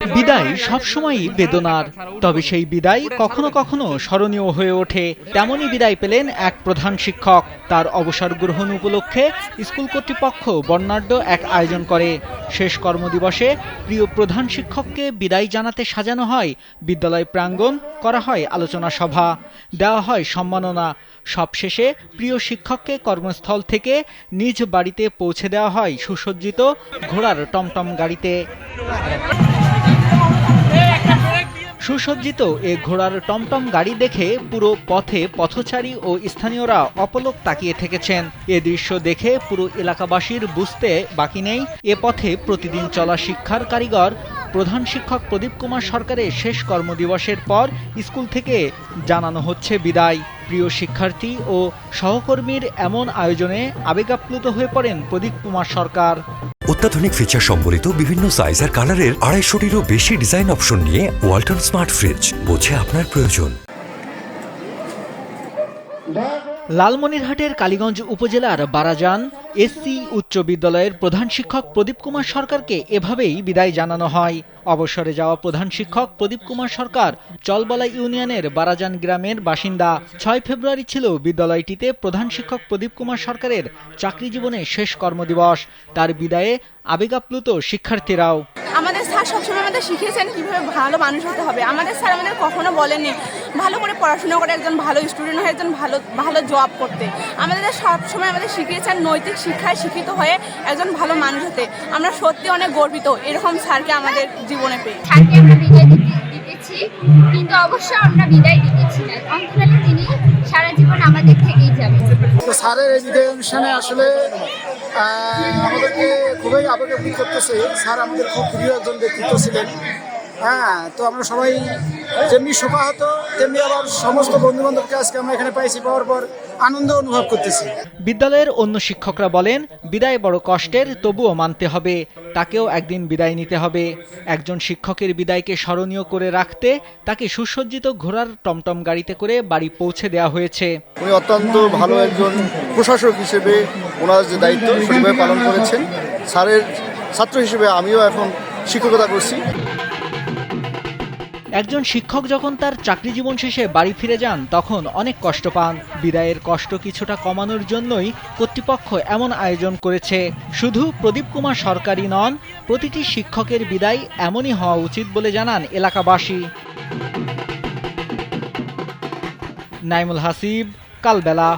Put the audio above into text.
বিদায় সবসময়ই বেদনার, তবে সেই বিদায় কখনো কখনো স্মরণীয় হয়ে ওঠে। তেমনই বিদায় পেলেন এক প্রধান শিক্ষক। তার অবসর গ্রহণ উপলক্ষে স্কুল কর্তৃপক্ষ বর্ণাঢ্য এক আয়োজন করে। শেষ কর্মদিবসে প্রিয় প্রধান শিক্ষককে বিদায় জানাতে সাজানো হয় বিদ্যালয় প্রাঙ্গণ, করা হয় আলোচনা সভা, দেওয়া হয় সম্মাননা। সবশেষে প্রিয় শিক্ষককে কর্মস্থল থেকে নিজ বাড়িতে পৌঁছে দেওয়া হয় সুসজ্জিত ঘোড়ার টমটম গাড়িতে। সুসজ্জিত এ ঘোড়ার টমটম গাড়ি দেখে পুরো পথে পথচারী ও স্থানীয়রা অপলক তাকিয়ে থেকেছেন। এ দৃশ্য দেখে পুরো এলাকাবাসীর বুঝতে বাকি নেই, এ পথে প্রতিদিন চলা শিক্ষার কারিগর প্রধান শিক্ষক প্রদীপ কুমার সরকারের শেষ কর্মদিবসের পর স্কুল থেকে জানানো হচ্ছে বিদায়। প্রিয় শিক্ষার্থী ও সহকর্মীর এমন আয়োজনে আবেগাপ্লুত হয়ে পড়েন প্রদীপ কুমার সরকার। অত্যাধুনিক ফিচার সম্বলিত বিভিন্ন সাইজ আর কালারের 250-টিরও বেশি ডিজাইন অপশন নিয়ে ওয়ালটন স্মার্ট ফ্রিজ, বোঝে আপনার প্রয়োজন। লালমনিরহাটের কালীগঞ্জ উপজেলার বারাজান এসসি উচ্চ বিদ্যালয়ের প্রধান শিক্ষক প্রদীপ কুমার সরকারকে এভাবেই বিদায় জানানো হয়। অবসরে যাওয়া প্রধান শিক্ষক প্রদীপ কুমার সরকার চলবলা ইউনিয়নের বারাজান গ্রামের বাসিন্দা। 6 ফেব্রুয়ারি ছিল বিদ্যালয়টিতে প্রধান শিক্ষক প্রদীপ কুমার সরকারের চাকরি জীবনের শেষ কর্মদিবস। তার বিদায়ে আবেগাপ্লুত শিক্ষার্থীরাও। আমাদের স্যার সবসময় আমাদের শিখিয়েছেন কিভাবে ভালো মানুষ হতে হবে। আমাদের স্যার আমাদের কখনো বলেনি ভালো করে পড়াশোনা করে একজন ভালো স্টুডেন্ট হয়ে একজন ভালো জব করতে। আমাদের সবসময় আমাদের শিখিয়েছেন নৈতিক শিক্ষায় শিক্ষিত হয়ে একজন ভালো মানুষ হতে। আমরা সত্যি অনেক গর্বিত এরকম স্যারকে আমাদের জীবনে পেয়ে। স্যারকে আমরা বিদায় দিতেছি, কিন্তু অবশ্যই আমরা বিদায় দিতেছি না, অন্তরালে তিনি সারা জীবন আমাদের থেকেই যাবেন। তো স্যারের এই বিদায় অনুষ্ঠানে আসলে আমাদেরকে খুবই আবেগাপ্লুত করতেছে। স্যার আমাদের খুব প্রিয় একজন ব্যক্তিত্ব ছিলেন। তো আমরা সবাই যেমনি শোকাহত তেমনি আবার সমস্ত বন্ধু বান্ধবকে আজকে আমরা এখানে পাইছি, পাওয়ার পর আনন্দ অনুভব করতেছি। বিদ্যালয়ের অন্য শিক্ষকরা বলেন, বিদায় বড় কষ্টের, তবুও মানতে হবে, তাকেও একদিন বিদায় নিতে হবে। একজন শিক্ষকের বিদায়কে স্মরণীয় করে রাখতে তাকে সুসজ্জিত ঘোড়ার টমটম গাড়িতে করে বাড়ি পৌঁছে দেওয়া হয়েছে। উনি অত্যন্ত ভালো একজন প্রশাসক হিসেবে ওনার যে দায়িত্ব সঠিকভাবে পালন করেছেন। স্যারের ছাত্র হিসেবে আমিও এখন শিক্ষকতা করছি। একজন শিক্ষক যখন তার চাকরি জীবন শেষে বাড়ি ফিরে যান তখন অনেক কষ্ট পান। বিদায়ের কষ্ট কিছুটা কমানোর জন্যই কর্তৃপক্ষ এমন আয়োজন করেছে। শুধু প্রদীপ কুমার সরকারই নন, প্রতিটি শিক্ষকের বিদায় এমনই হওয়া উচিত বলে জানান এলাকাবাসী। নাইমুল হাসিব, কালবেলা।